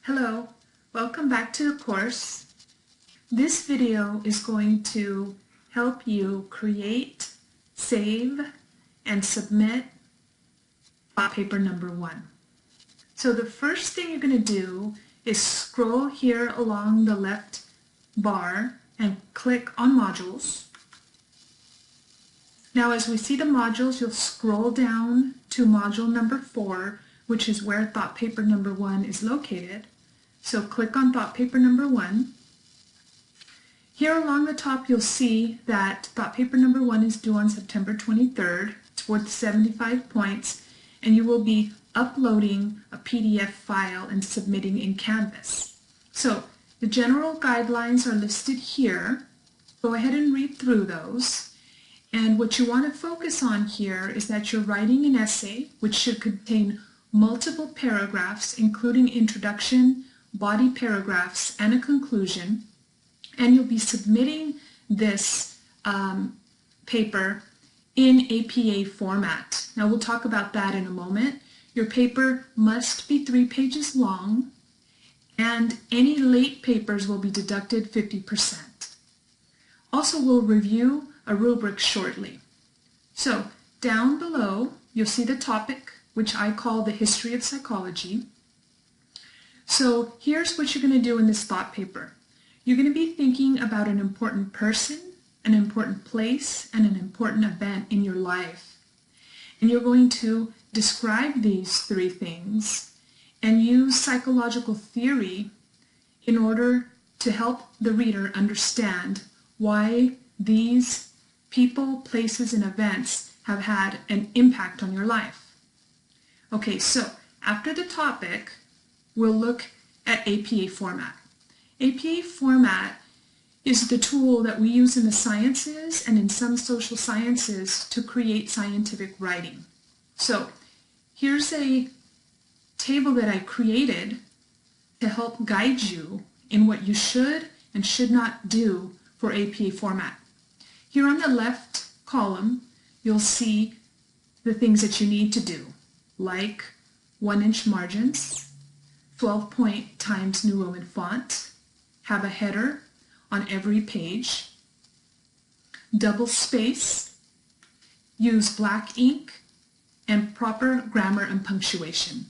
Hello, welcome back to the course. This video is going to help you create, save, and submit thought paper number 1. So the first thing you're going to do is scroll here along the left bar and click on modules. Now as we see the modules, you'll scroll down to module number 4, which is where thought paper number 1 is located. So click on thought paper number 1. Here along the top you'll see that thought paper number 1 is due on September 23rd. It's worth 75 points, and you will be uploading a PDF file and submitting in Canvas. So the general guidelines are listed here. Go ahead and read through those. And what you want to focus on here is that you're writing an essay which should contain multiple paragraphs, including introduction, body paragraphs, and a conclusion, and you'll be submitting this paper in APA format. Now we'll talk about that in a moment. Your paper must be 3 pages long, and any late papers will be deducted 50%. Also, we'll review a rubric shortly. So down below you'll see the topic, which I call the history of psychology. So here's what you're going to do in this thought paper. You're going to be thinking about an important person, an important place, and an important event in your life. And you're going to describe these 3 things and use psychological theory in order to help the reader understand why these people, places, and events have had an impact on your life. Okay, so after the topic, we'll look at APA format. APA format is the tool that we use in the sciences and in some social sciences to create scientific writing. So here's a table that I created to help guide you in what you should and should not do for APA format. Here on the left column, you'll see the things that you need to do, like 1-inch margins, 12-point Times New Roman font, have a header on every page, double space, use black ink, and proper grammar and punctuation.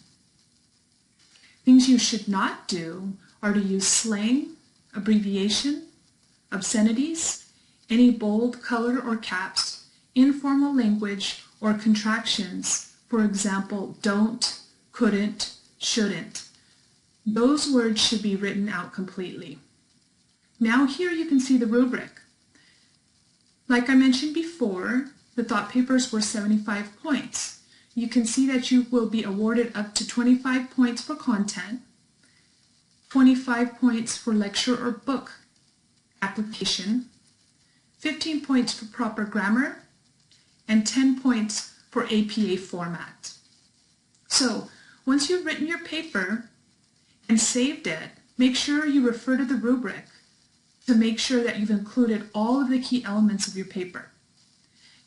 Things you should not do are to use slang, abbreviation, obscenities, any bold color or caps, informal language, or contractions. For example, don't, couldn't, shouldn't. Those words should be written out completely. Now here you can see the rubric. Like I mentioned before, the thought papers were 75 points. You can see that you will be awarded up to 25 points for content, 25 points for lecture or book application, 15 points for proper grammar, and 10 points for APA format. So once you've written your paper and saved it, make sure you refer to the rubric to make sure that you've included all of the key elements of your paper.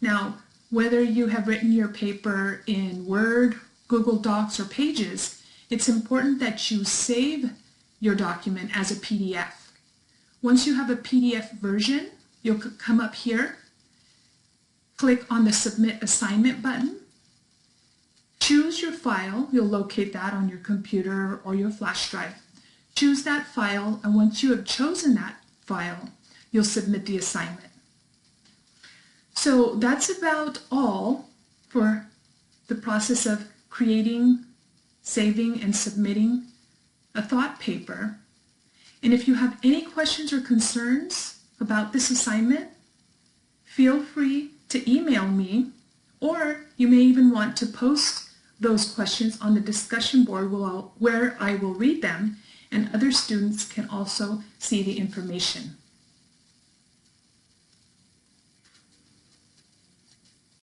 Now, whether you have written your paper in Word, Google Docs, or Pages, it's important that you save your document as a PDF. Once you have a PDF version, you'll come up here, click on the Submit Assignment button, choose your file. You'll locate that on your computer or your flash drive. Choose that file, and once you have chosen that file, you'll submit the assignment. So that's about all for the process of creating, saving, and submitting a thought paper. And if you have any questions or concerns about this assignment, feel free to email me, or you may even want to post those questions on the discussion board where I will read them, and other students can also see the information.